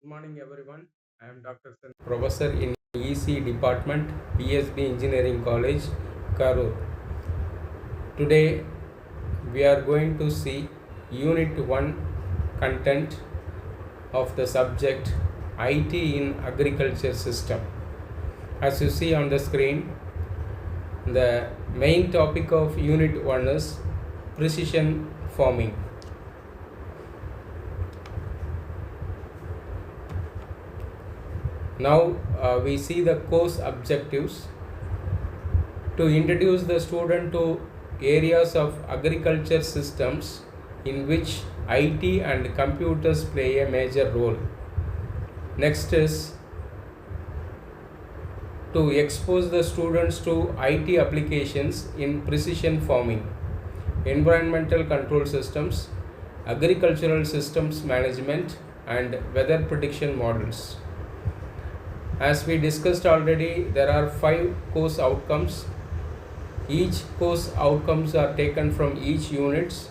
Good morning, everyone. I am Dr. Professor in EC Department, BSB Engineering College, Karur. Today, we are going to see Unit 1 content of the subject IT in Agriculture System. As you see on the screen, the main topic of Unit 1 is precision farming. Now we see the course objectives. To introduce the student to areas of agriculture systems in which IT and computers play a major role. Next is to expose the students to IT applications in precision farming, environmental control systems, agricultural systems management, and weather prediction models. As we discussed already, there are 5 course outcomes. Each course outcomes are taken from each units.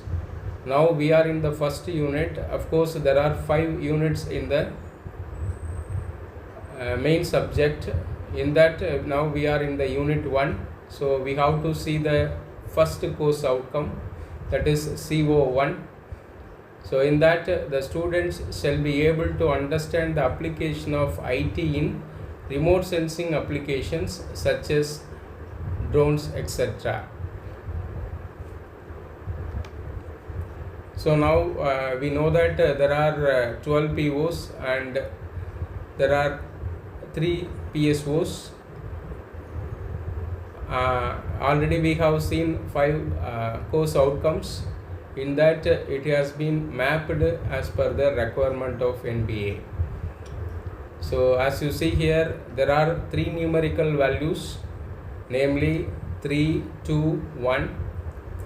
Now we are in the first unit. Of course, there are 5 units in the main subject. In that, now we are in the unit 1. So we have to see the first course outcome, that is CO1. So in that, the students shall be able to understand the application of IT in remote sensing applications such as drones, etc. So now we know that there are 12 POs and there are 3 PSOs. Already we have seen 5 course outcomes. In that, it has been mapped as per the requirement of NBA. So as you see here, there are 3 numerical values, namely 3, 2, 1,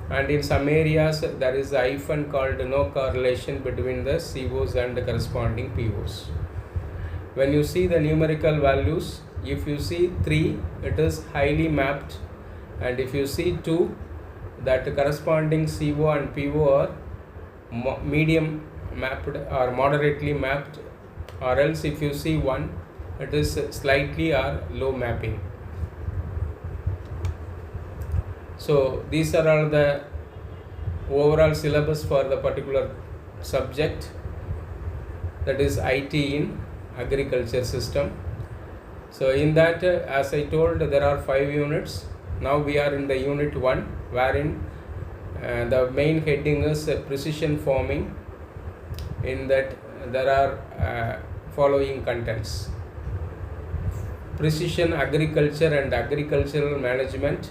and in some areas there is a hyphen called no correlation between the COs and the corresponding POs. When you see the numerical values, if you see 3, it is highly mapped, and if you see 2, that corresponding CO and PO are medium mapped or moderately mapped, or else if you see 1, it is slightly or low mapping. So these are all the overall syllabus for the particular subject, that is IT in agriculture system. So in that, as I told, there are 5 units. Now we are in the unit 1, wherein the main heading is precision farming. In that, there are following contents: precision agriculture and agricultural management,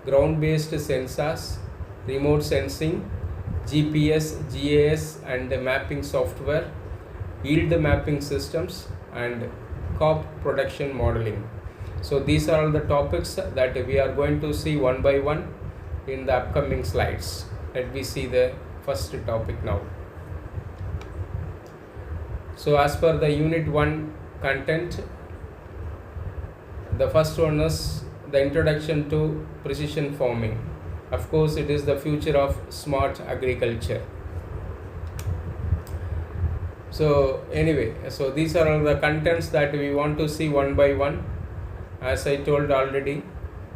ground-based sensors, remote sensing, GPS, GIS and mapping software, yield mapping systems, and crop production modeling. So these are all the topics that we are going to see one by one in the upcoming slides. Let me see the first topic now. So as per the unit 1 content, the first one is the introduction to precision farming. Of course, it is the future of smart agriculture. So anyway, so these are all the contents that we want to see one by one. As I told already,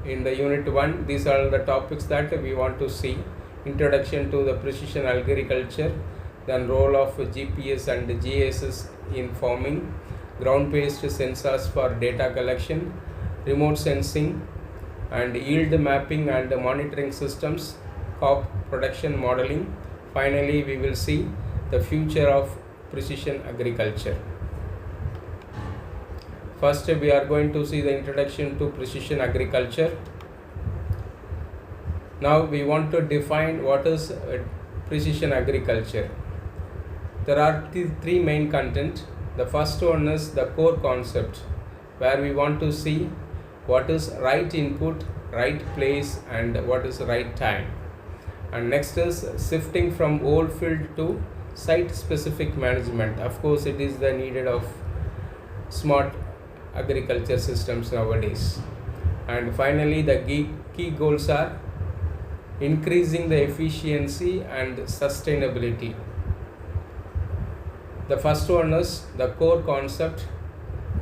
in the unit 1, these are the topics that we want to see: introduction to the precision agriculture, then role of GPS and GIS in farming, ground-based sensors for data collection, remote sensing and yield mapping and monitoring systems, crop production modeling. Finally, we will see the future of precision agriculture. First, we are going to see the introduction to precision agriculture. Now we want to define what is precision agriculture. There are 3 main content. The first one is the core concept, where we want to see what is right input, right place, and what is right time. And next is shifting from old field to site specific management. Of course, it is the needed of smart agriculture systems nowadays. And finally, the key goals are increasing the efficiency and sustainability, The first one is the core concept.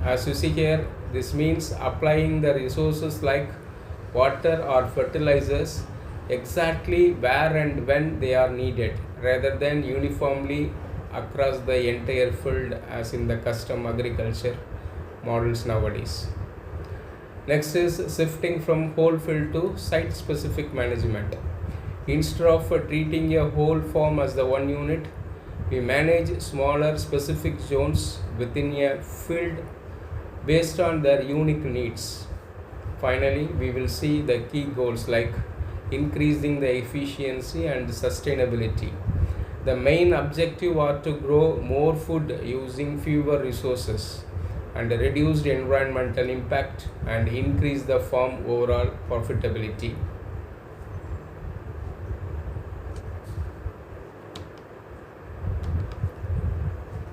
As you see here, this means applying the resources like water or fertilizers exactly where and when they are needed, rather than uniformly across the entire field as in the custom agriculture models nowadays. Next is shifting from whole field to site specific management. Instead of treating a whole farm as the one unit, we manage smaller specific zones within a field based on their unique needs. Finally, we will see the key goals like increasing the efficiency and sustainability. The main objective are to grow more food using fewer resources and reduce the environmental impact and increase the farm overall profitability.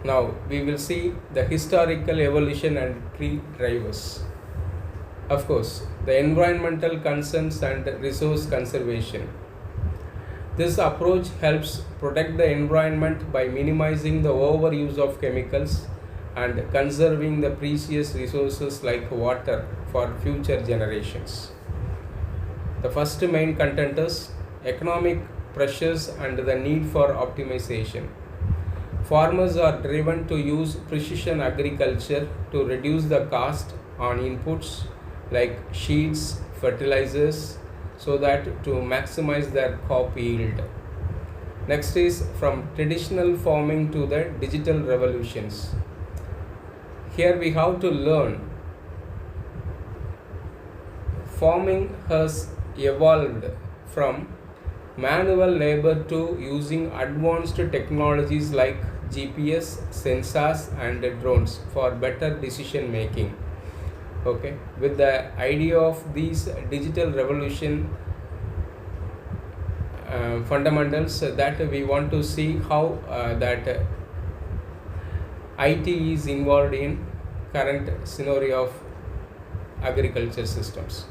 Now we will see the historical evolution and key drivers. Of course, the environmental concerns and resource conservation. This approach helps protect the environment by minimizing the overuse of chemicals and conserving the precious resources like water for future generations. The first main content is economic pressures and the need for optimization. Farmers are driven to use precision agriculture to reduce the cost on inputs like seeds, fertilizers, so that to maximize their crop yield. Next is from traditional farming to the digital revolutions. Here we have to learn farming has evolved from manual labor to using advanced technologies like GPS, sensors and drones for better decision making. Okay, with the idea of these digital revolution fundamentals that we want to see how that IT is involved in current scenario of agriculture systems.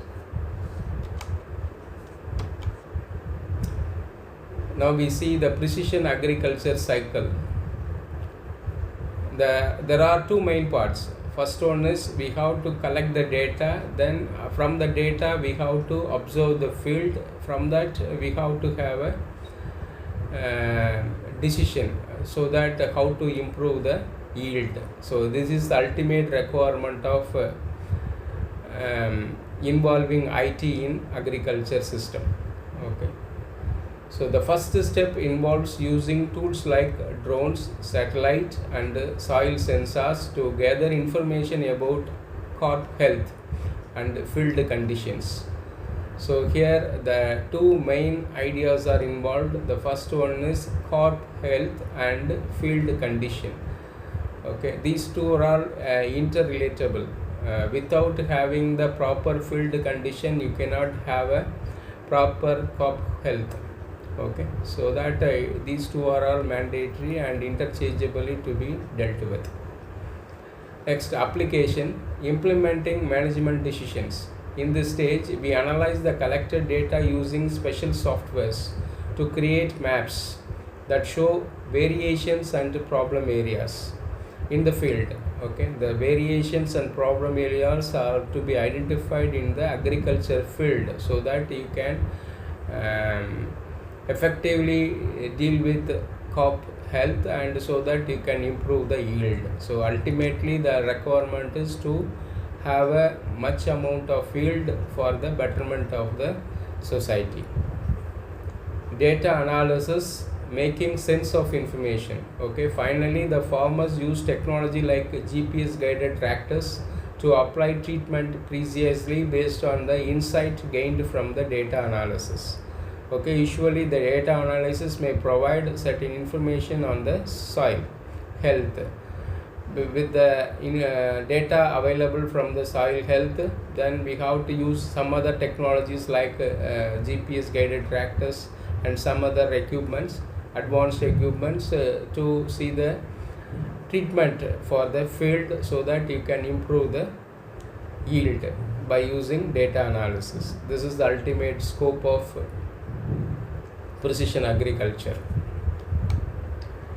Now we see the precision agriculture cycle. There are two main parts. First one is we have to collect the data, then from the data we have to observe the field, from that we have to have a decision so that how to improve the yield. So this is the ultimate requirement of involving IT in agriculture system. Okay. So the first step involves using tools like drones, satellite and soil sensors to gather information about crop health and field conditions. So here the two main ideas are involved. The first one is crop health and field condition. Okay, these two are interrelatable. Without having the proper field condition, you cannot have a proper crop health. Okay, so that these two are all mandatory and interchangeably to be dealt with. Next, application, implementing management decisions. In this stage, we analyze the collected data using special softwares to create maps that show variations and problem areas in the field. Okay, the variations and problem areas are to be identified in the agriculture field so that you can effectively deal with crop health and so that you can improve the yield. So ultimately the requirement is to have a much amount of yield for the betterment of the society. Data analysis, making sense of information. Okay, finally the farmers use technology like GPS guided tractors to apply treatment precisely based on the insight gained from the data analysis. Okay, usually the data analysis may provide certain information on the soil health. With the data available from the soil health, then we have to use some other technologies like GPS guided tractors and some other equipments, advanced equipments to see the treatment for the field so that you can improve the yield by using data analysis. This is the ultimate scope of precision agriculture.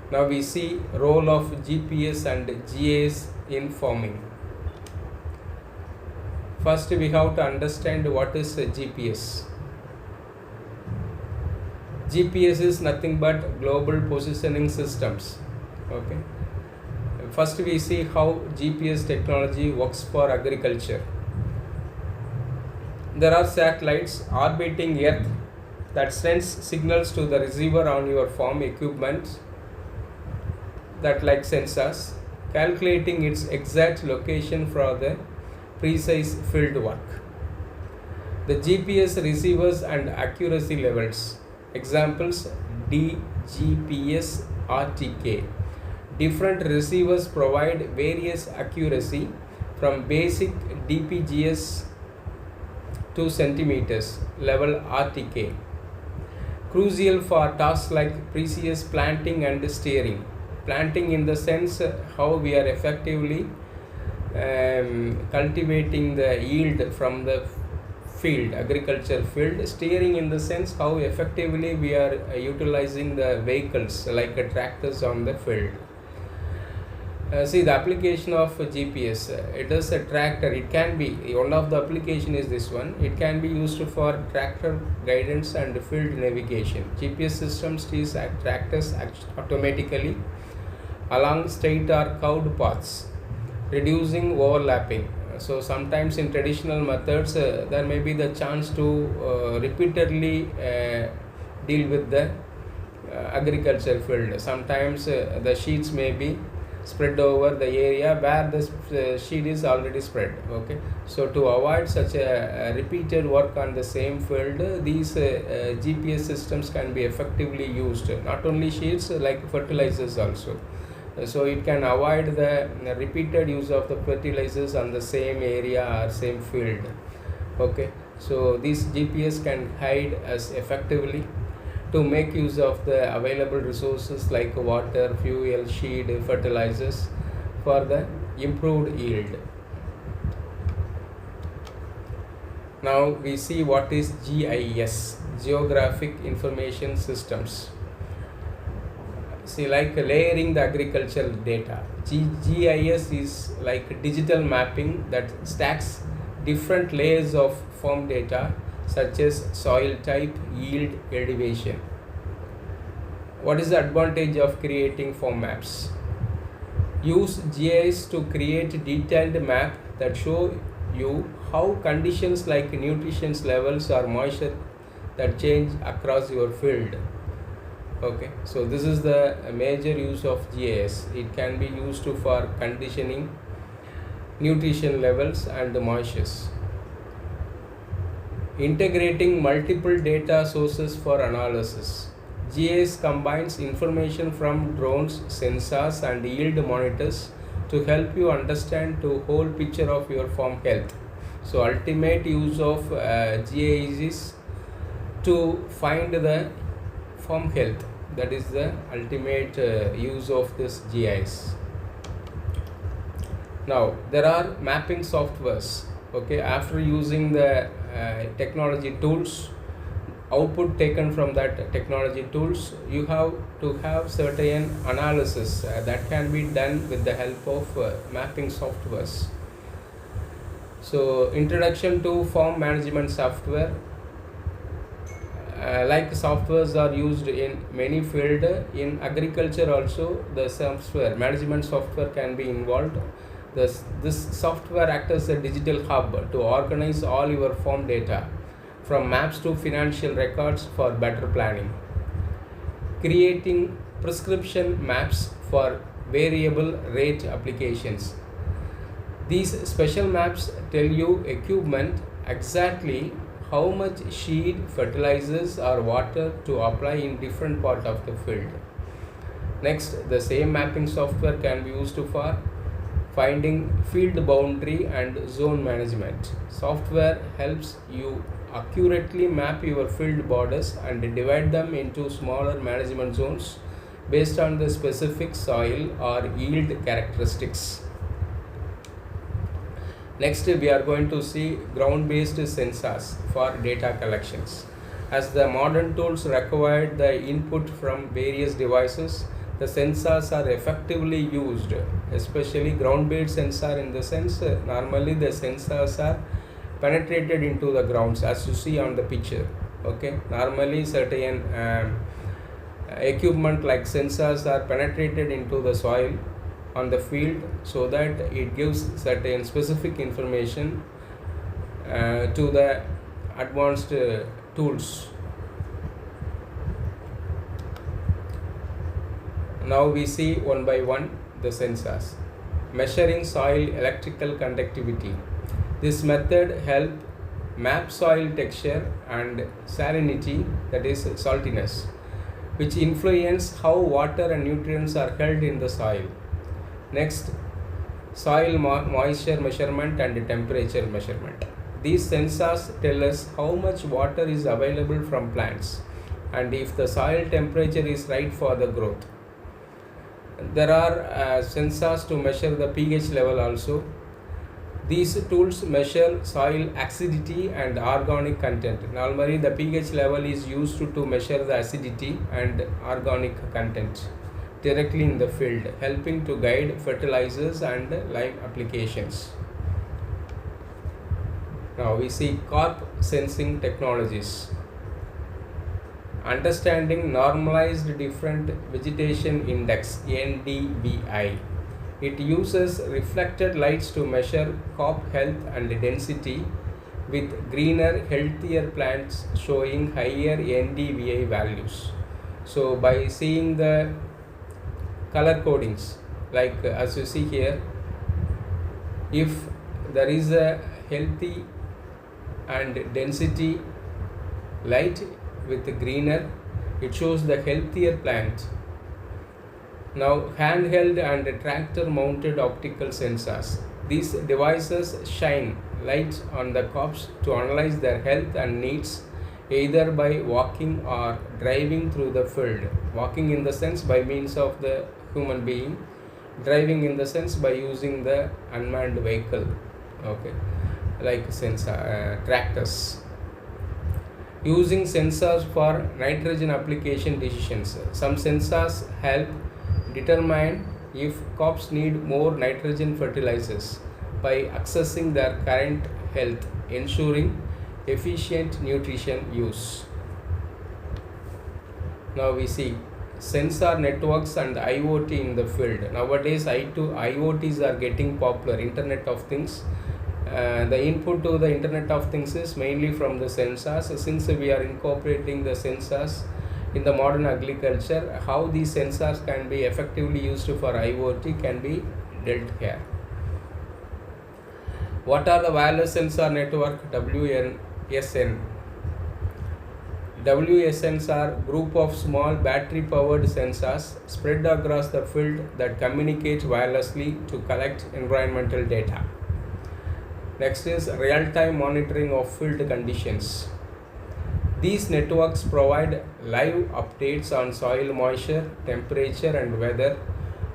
Now we see role of GPS and GIS in farming. First we have to understand what is GPS. GPS is nothing but global positioning systems. Okay. First we see how GPS technology works for agriculture. There are satellites orbiting Earth that sends signals to the receiver on your farm equipment, that like sensors, calculating its exact location for the precise field work. The GPS receivers and accuracy levels. Examples: DGPS, RTK. Different receivers provide various accuracy from basic DPGS to centimeters level RTK. Crucial for tasks like precise planting and steering. Planting in the sense how we are effectively cultivating the yield from the field, agriculture field. Steering in the sense how effectively we are utilizing the vehicles like tractors on the field. See the application of GPS. It is a tractor. It can be, one of the application is this one. It can be used for tractor guidance and field navigation. GPS systems teach tractors automatically along straight or curved paths, reducing overlapping. So sometimes in traditional methods there may be the chance to repeatedly deal with the agriculture field. Sometimes the sheets may be spread over the area where the sheet is already spread. Okay, so to avoid such a repeated work on the same field, these GPS systems can be effectively used. Not only sheets, like fertilizers also. So it can avoid the repeated use of the fertilizers on the same area or same field. Okay, so this GPS can guide us effectively to make use of the available resources like water, fuel, seed, fertilizers for the improved yield. Now we see what is GIS, Geographic Information Systems. See, like layering the agricultural data. GIS is like digital mapping that stacks different layers of farm data such as soil type, yield, elevation. What is the advantage of creating farm maps? Use GIS to create detailed map that show you how conditions like nutrition levels or moisture that change across your field. Okay, so this is the major use of GIS. It can be used for conditioning nutrition levels and moistures. Integrating multiple data sources for analysis. GIS combines information from drones, sensors and yield monitors to help you understand the whole picture of your farm health. So ultimate use of GIS is to find the farm health. That is the ultimate use of this GIS. Now there are mapping softwares. Okay, after using the technology tools, output taken from that technology tools, you have to have certain analysis that can be done with the help of mapping softwares. So introduction to farm management software. Like softwares are used in many fields. In agriculture also the software, management software can be involved. This software acts as a digital hub to organize all your farm data, from maps to financial records for better planning. Creating prescription maps for variable rate applications. These special maps tell you equipment exactly how much seed, fertilizers or water to apply in different part of the field. Next, the same mapping software can be used for finding field boundary and zone management. Software helps you accurately map your field borders and divide them into smaller management zones based on the specific soil or yield characteristics. Next, we are going to see ground-based sensors for data collections. As the modern tools require the input from various devices, the sensors are effectively used, especially ground-based sensor, in the sense normally the sensors are penetrated into the grounds, as you see on the picture. Okay, normally certain equipment like sensors are penetrated into the soil on the field, so that it gives certain specific information to the advanced tools. Now we see one by one the sensors. Measuring soil electrical conductivity. This method helps map soil texture and salinity, that is saltiness, which influence how water and nutrients are held in the soil. Next, soil moisture measurement and temperature measurement. These sensors tell us how much water is available from plants and if the soil temperature is right for the growth. There are sensors to measure the pH level also. These tools measure soil acidity and organic content. Normally the pH level is used to measure the acidity and organic content directly in the field, helping to guide fertilizers and lime applications. Now we see crop sensing technologies. Understanding normalized different vegetation index (NDVI). It uses reflected lights to measure crop health and density, with greener, healthier plants showing higher NDVI values. So by seeing the color codings, like as you see here, if there is a healthy and density light with greener, it shows the healthier plant. Now handheld and tractor mounted optical sensors. These devices shine light on the crops to analyze their health and needs, either by walking or driving through the field. Walking in the sense by means of the human being, driving in the sense by using the unmanned vehicle, okay, like tractors. Using sensors for nitrogen application decisions. Some sensors help determine if crops need more nitrogen fertilizers by assessing their current health, ensuring efficient nutrition use. Now we see sensor networks and IoT in the field. Nowadays IoTs are getting popular, Internet of Things. The input to the Internet of Things is mainly from the sensors. Since we are incorporating the sensors in the modern agriculture, how these sensors can be effectively used for IoT can be dealt here. What are the wireless sensor network? WSN. WSNs are group of small battery powered sensors spread across the field that communicate wirelessly to collect environmental data. Next is real-time monitoring of field conditions. These networks provide live updates on soil moisture, temperature and weather,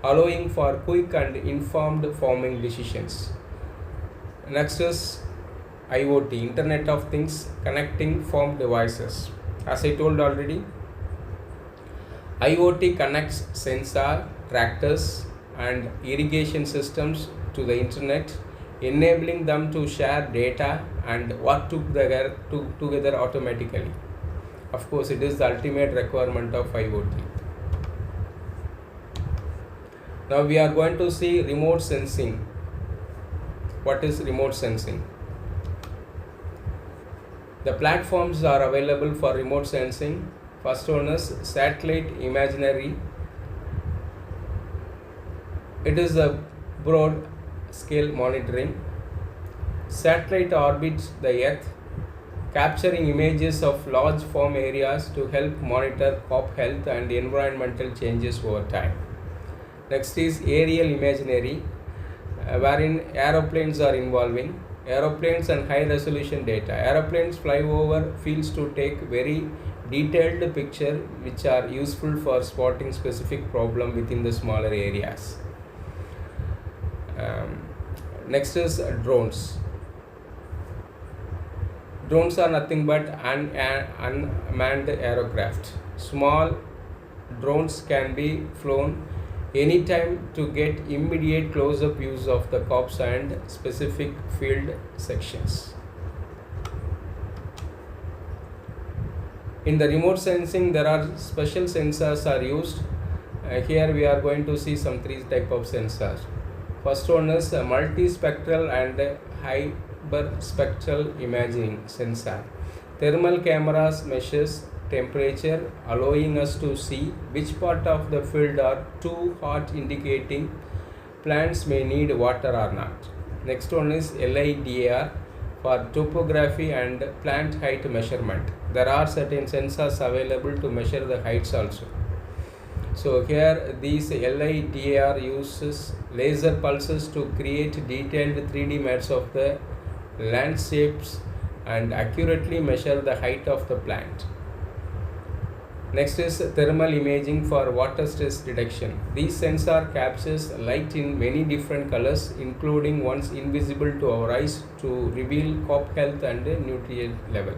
allowing for quick and informed farming decisions. Next is IoT, Internet of Things, connecting farm devices. As I told already, IoT connects sensor, tractors and irrigation systems to the internet, enabling them to share data and work together automatically. Of course, it is the ultimate requirement of IoT. Now we are going to see remote sensing. What is remote sensing? The platforms are available for remote sensing. First one is satellite imagery. It is a broad scale monitoring. Satellite orbits the Earth, capturing images of large farm areas to help monitor crop health and environmental changes over time. Next is aerial imagery, wherein aeroplanes are involving. Aeroplanes and high resolution data. Aeroplanes fly over fields to take very detailed picture, which are useful for spotting specific problem within the smaller areas. Next is drones. Drones are nothing but unmanned aircraft, small drones can be flown anytime to get immediate close-up views of the crops and specific field sections. In the remote sensing, there are special sensors are used. Here we are going to see some three type of sensors. First one is a multispectral and hyperspectral imaging sensor. Thermal cameras measures temperature, allowing us to see which part of the field are too hot, indicating plants may need water or not. Next one is LIDAR for topography and plant height measurement. There are certain sensors available to measure the heights also. So here these LIDAR uses laser pulses to create detailed 3D maps of the landscapes and accurately measure the height of the plant. Next is thermal imaging for water stress detection. These sensor captures light in many different colors, including ones invisible to our eyes, to reveal crop health and nutrient level.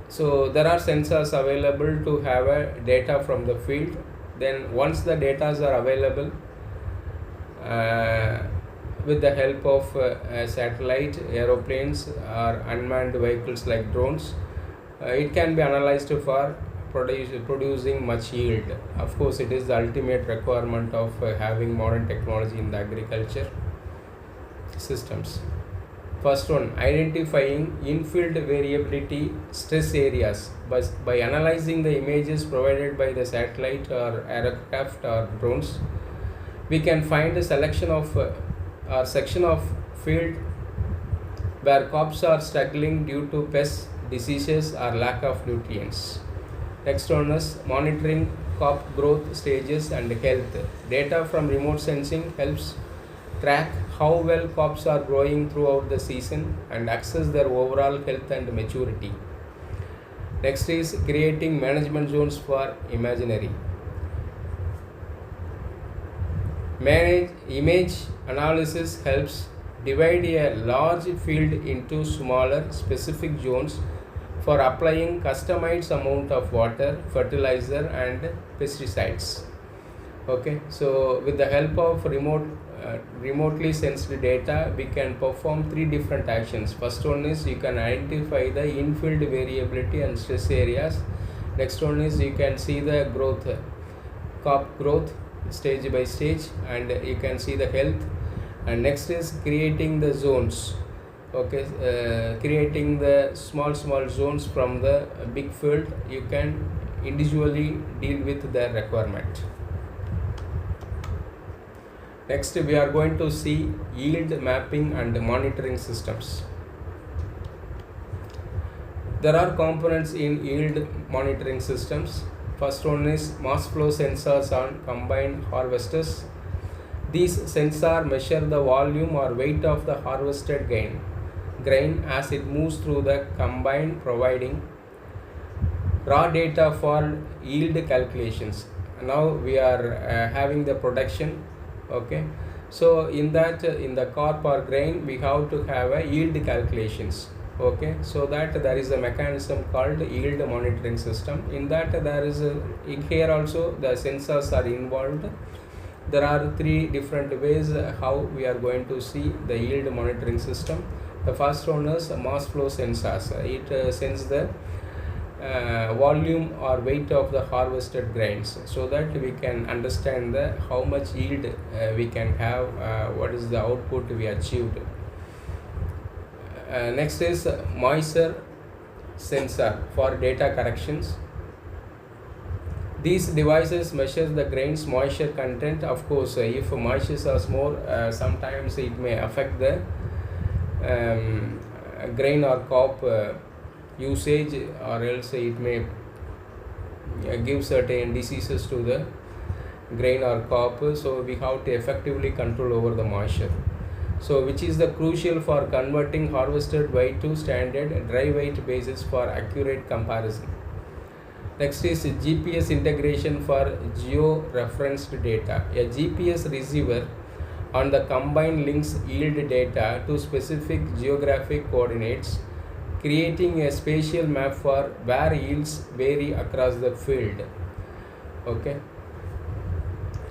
So there are sensors available to have data from the field. Then once the data are available, with the help of satellite, aeroplanes or unmanned vehicles like drones, it can be analyzed for producing much yield. Of course, it is the ultimate requirement of having modern technology in the agriculture systems. First one, identifying in-field variability stress areas. By analyzing the images provided by the satellite or aircraft or drones, we can find a selection of or section of field where crops are struggling due to pests, diseases or lack of nutrients. Next one is monitoring crop growth stages and health. Data from remote sensing helps track how well crops are growing throughout the season and assess their overall health and maturity. Next is creating management zones for imaginary. Image analysis helps divide a large field into smaller specific zones for applying customized amount of water, fertilizer and pesticides. Okay, so with the help of remotely sensed data, we can perform three different actions. First one is you can identify the in-field variability and stress areas. Next one is you can see the growth, crop growth stage by stage, and you can see the health. And next is creating the zones. Okay, creating the small zones from the big field. You can individually deal with the requirement. Next, we are going to see yield mapping and monitoring systems. There are components in yield monitoring systems. First one is mass flow sensors on combine harvesters. These sensors measure the volume or weight of the harvested grain as it moves through the combine, providing raw data for yield calculations. Now we are having the production. Okay, so in the crop or grain, we have to have a yield calculations. Okay, so that there is a mechanism called yield monitoring system. In that there is here also the sensors are involved. There are three different ways how we are going to see the yield monitoring system. The first one is mass flow sensors. It sends the volume or weight of the harvested grains, so that we can understand how much yield we can have, what is the output we achieved. Next is moisture sensor for data corrections. These devices measure the grain's moisture content. Of course, if moisture is more, sometimes it may affect the grain or crop usage, or else it may give certain diseases to the grain or crop. So we have to effectively control over the moisture, so which is the crucial for converting harvested weight to standard dry weight basis for accurate comparison. Next is GPS integration for geo-referenced data. A GPS receiver on the combine links yield data to specific geographic coordinates, creating a spatial map for where yields vary across the field. Okay,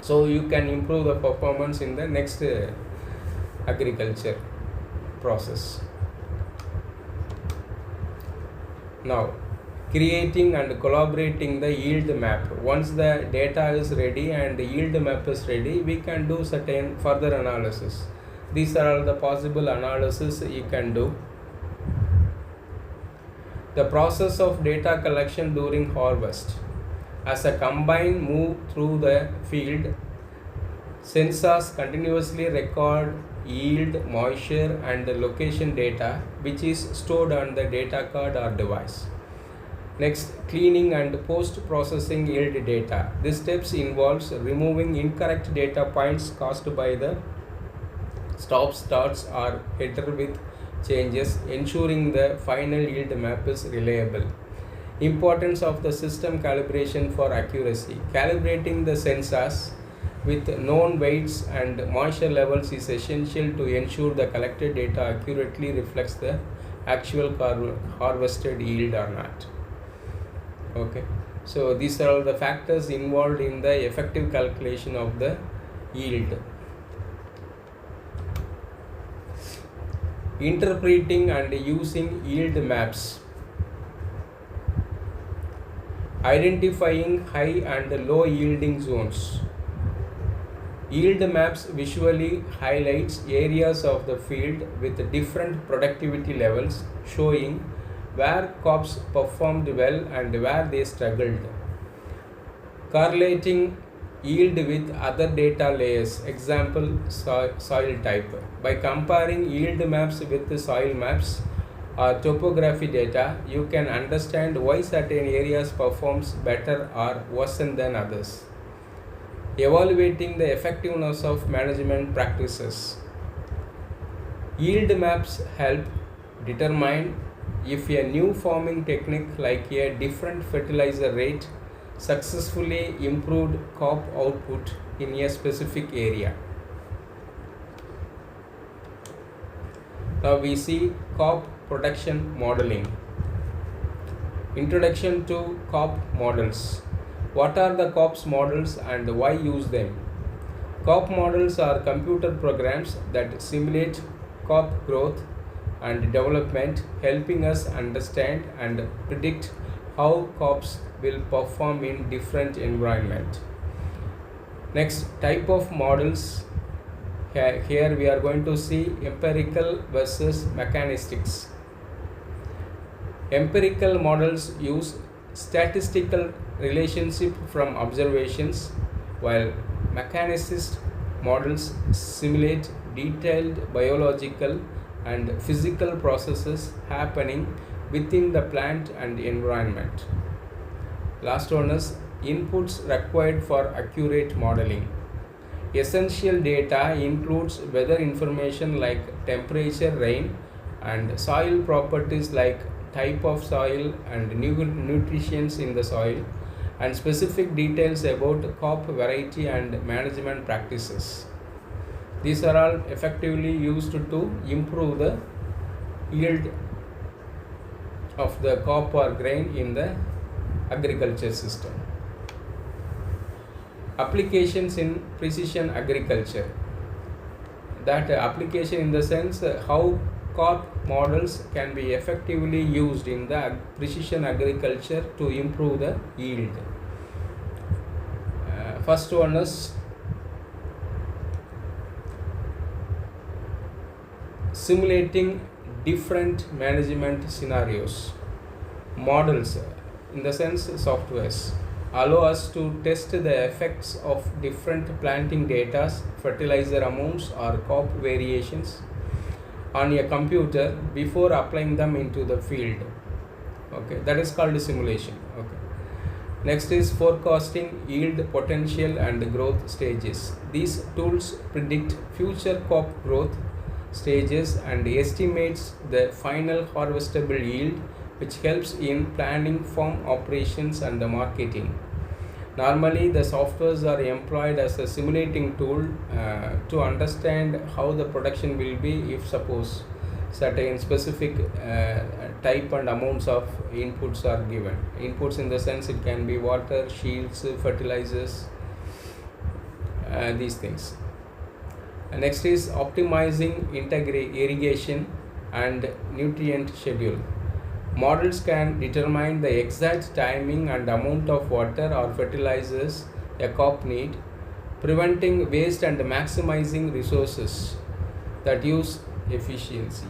so you can improve the performance in the next agriculture process. Now, creating and collaborating the yield map. Once the data is ready and the yield map is ready, we can do certain further analysis. These are all the possible analysis you can do. The process of data collection during harvest. As a combined move through the field, sensors continuously record yield, moisture and the location data which is stored on the data card or device. Next, cleaning and post-processing yield data. This steps involves removing incorrect data points caused by the stop starts or header with changes, ensuring the final yield map is reliable. Importance of the system calibration for accuracy. Calibrating the sensors with known weights and moisture levels is essential to ensure the collected data accurately reflects the actual harvested yield or not. Okay, so these are all the factors involved in the effective calculation of the yield. Interpreting and using yield maps. Identifying high and low yielding zones. Yield maps visually highlights areas of the field with different productivity levels, showing where crops performed well and where they struggled. Correlating yield with other data layers, example soil type. By comparing yield maps with the soil maps or topography data, you can understand why certain areas performs better or worse than others. Evaluating the effectiveness of management practices. Yield maps help determine if a new farming technique like a different fertilizer rate successfully improved crop output in a specific area. Now we see crop production modeling. Introduction to crop models. What are the COPS models and why use them? COP models are computer programs that simulate crop growth and development, helping us understand and predict how crops will perform in different environments. Next, type of models. Here we are going to see empirical versus mechanistics. Empirical models use statistical relationship from observations, while mechanicist models simulate detailed biological and physical processes happening within the plant and environment. Last one is inputs required for accurate modeling. Essential data includes weather information like temperature, rain, and soil properties like type of soil and nutrition in the soil, and specific details about crop variety and management practices. These are all effectively used to improve the yield of the crop or grain in the agriculture system. Applications in precision agriculture. That application in the sense how crop models can be effectively used in the precision agriculture to improve the yield. First one is simulating different management scenarios. Models, in the sense softwares, allow us to test the effects of different planting data, fertilizer amounts or crop variations on a computer before applying them into the field. Okay, that is called simulation. Okay. Next is forecasting yield potential and growth stages. These tools predict future crop growth stages and estimates the final harvestable yield, which helps in planning farm operations and the marketing. Normally, the softwares are employed as a simulating tool to understand how the production will be if suppose certain specific type and amounts of inputs are given. Inputs in the sense it can be water, shields, fertilizers, these things. Next is optimizing irrigation and nutrient schedule. Models can determine the exact timing and amount of water or fertilizers a crop need, preventing waste and maximizing resources that use efficiency.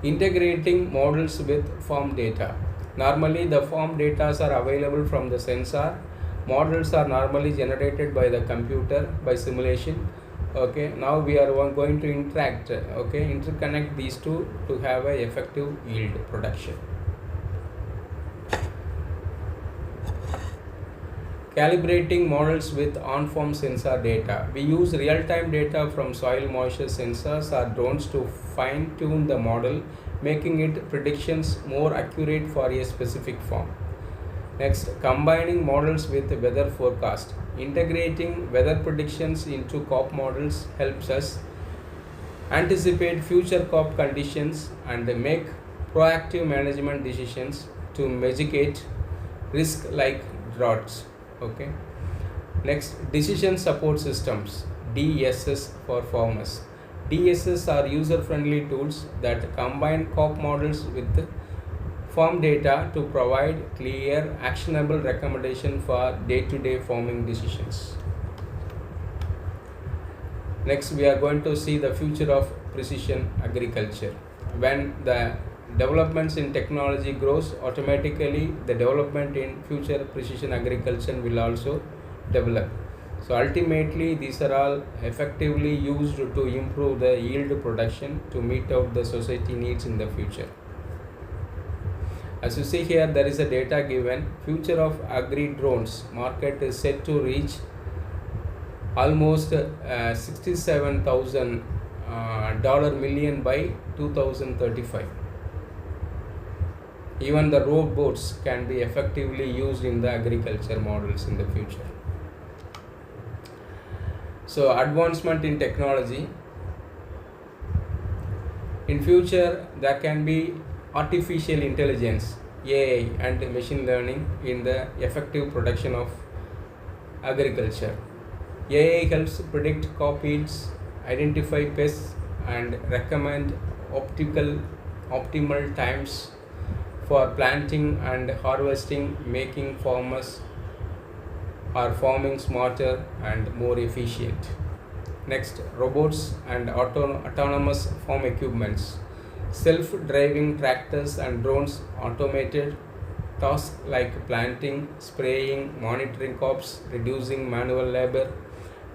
Integrating models with farm data. Normally the farm data are available from the sensor. Models are normally generated by the computer by simulation. Okay, now we are going to interconnect these two to have a effective yield production. Calibrating models with on-farm sensor data. We use real-time data from soil moisture sensors or drones to fine-tune the model, making it predictions more accurate for a specific farm. Next, combining models with weather forecast. Integrating weather predictions into crop models helps us anticipate future crop conditions and make proactive management decisions to mitigate risk like droughts. Okay. Next, decision support systems, DSS for farmers. DSS are user-friendly tools that combine crop models with farm data to provide clear, actionable recommendation for day-to-day farming decisions. Next, we are going to see the future of precision agriculture. When the developments in technology grows, automatically the development in future precision agriculture will also develop. So ultimately these are all effectively used to improve the yield production to meet out the society needs in the future. As you see here, there is a data given. Future of agri drones market is set to reach almost $67,000 million by 2035. Even the robots can be effectively used in the agriculture models in the future. So advancement in technology. In future, there can be artificial intelligence, AI and machine learning in the effective production of agriculture. AI helps predict crop yields, identify pests and recommend optimal times for planting and harvesting, making farmers are farming smarter and more efficient. Next, robots and autonomous farm equipments. Self-driving tractors and drones automated tasks like planting, spraying, monitoring crops, reducing manual labor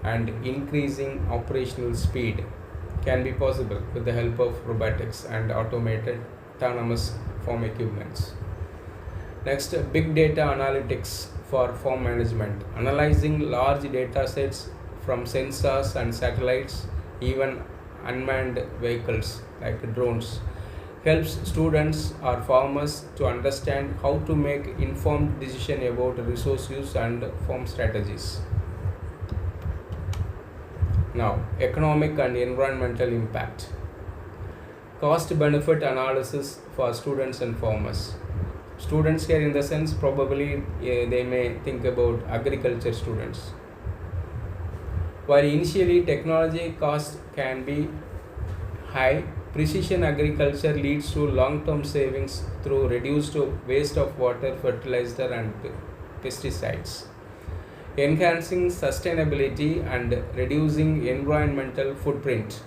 and increasing operational speed can be possible with the help of robotics and automated autonomous farm equipments. Next, big data analytics for farm management. Analyzing large data sets from sensors and satellites, even unmanned vehicles like drones, helps students or farmers to understand how to make informed decisions about resource use and farm strategies. Now, economic and environmental impact. Cost benefit analysis for students and farmers. Students here in the sense probably they may think about agriculture students. While initially technology cost can be high, precision agriculture leads to long-term savings through reduced waste of water, fertilizer and pesticides, enhancing sustainability and reducing environmental footprint.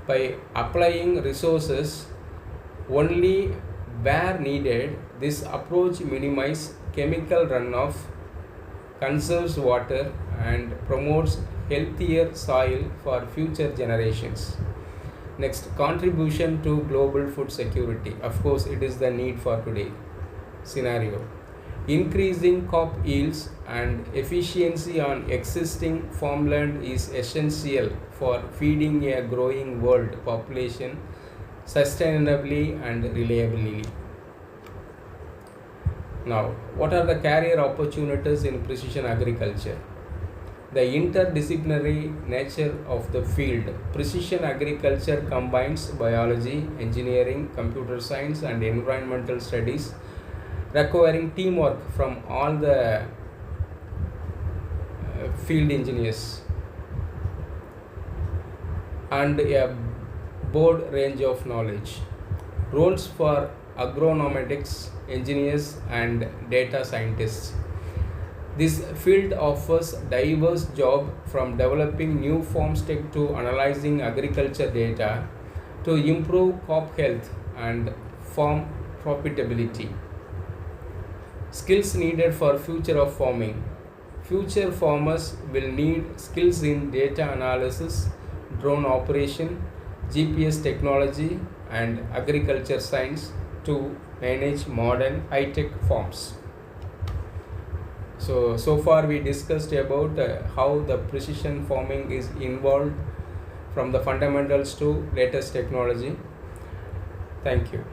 By applying resources only where needed, this approach minimizes chemical runoff, conserves water and promotes healthier soil for future generations. Next, contribution to global food security. Of course, it is the need for today scenario. Increasing crop yields and efficiency on existing farmland is essential for feeding a growing world population sustainably and reliably. Now, what are the career opportunities in precision agriculture? The interdisciplinary nature of the field. Precision agriculture combines biology, engineering, computer science, and environmental studies, requiring teamwork from all the field engineers and a broad range of knowledge. Roles for agronomics engineers and data scientists. This field offers diverse jobs from developing new farms tech to analyzing agriculture data to improve crop health and farm profitability. Skills needed for future of farming. Future farmers will need skills in data analysis, drone operation, GPS technology, and agriculture science to manage modern high-tech farms. So far we discussed about how the precision farming is involved from the fundamentals to latest technology. Thank you.